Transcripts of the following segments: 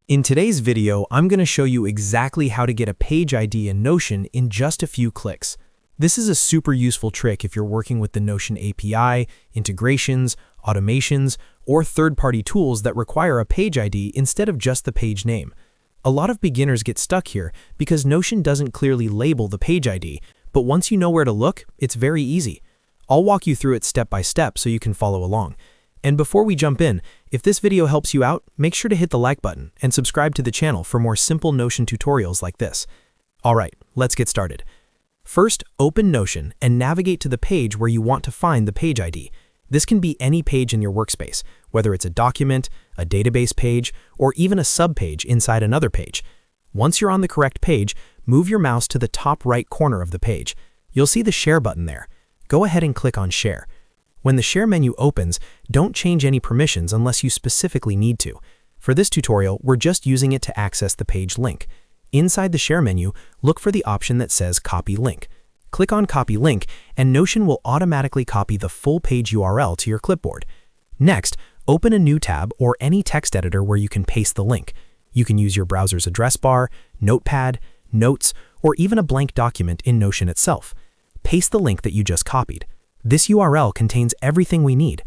In today's video, I'm going to show you exactly how to get a page ID in Notion in just a few clicks. This is a super useful trick if you're working with the Notion API, integrations, automations, or third-party tools that require a page ID instead of just the page name. A lot of beginners get stuck here because Notion doesn't clearly label the page ID, but once you know where to look, it's very easy. I'll walk you through it step by step so you can follow along. And before we jump in, if this video helps you out, make sure to hit the like button and subscribe to the channel for more simple Notion tutorials like this. Alright, let's get started. First, open Notion and navigate to the page where you want to find the page ID. This can be any page in your workspace, whether it's a document, a database page, or even a subpage inside another page. Once you're on the correct page, move your mouse to the top right corner of the page. You'll see the Share button there. Go ahead and click on Share. When the Share menu opens, don't change any permissions unless you specifically need to. For this tutorial, we're just using it to access the page link. Inside the Share menu, look for the option that says Copy Link. Click on Copy Link, and Notion will automatically copy the full page URL to your clipboard. Next, open a new tab or any text editor where you can paste the link. You can use your browser's address bar, Notepad, Notes, or even a blank document in Notion itself. Paste the link that you just copied. This URL contains everything we need.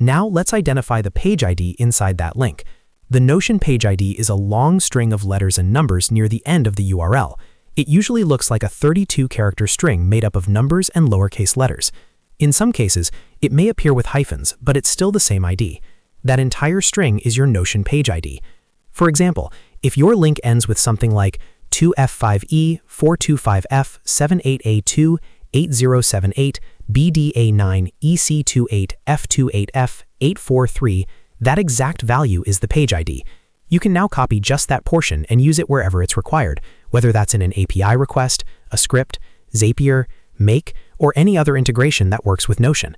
Now let's identify the page ID inside that link. The Notion page ID is a long string of letters and numbers near the end of the URL. It usually looks like a 32-character string made up of numbers and lowercase letters. In some cases, it may appear with hyphens, but it's still the same ID. That entire string is your Notion page ID. For example, if your link ends with something like 2F5E, 425F, 78A2, 8078, BDA9, EC28, F28F, 843, that exact value is the page ID. You can now copy just that portion and use it wherever it's required, whether that's in an API request, a script, Zapier, Make, or any other integration that works with Notion.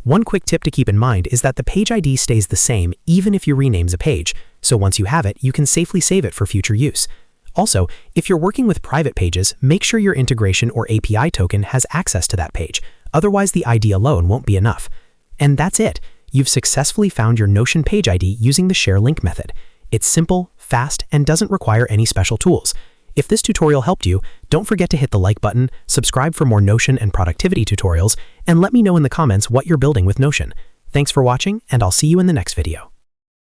One quick tip to keep in mind is that the page ID stays the same even if you rename a page, so once you have it, you can safely save it for future use. Also, if you're working with private pages, make sure your integration or API token has access to that page. Otherwise, the ID alone won't be enough. And that's it. You've successfully found your Notion page ID using the Share Link method. It's simple, fast, and doesn't require any special tools. If this tutorial helped you, don't forget to hit the like button, subscribe for more Notion and productivity tutorials, and let me know in the comments what you're building with Notion. Thanks for watching, and I'll see you in the next video.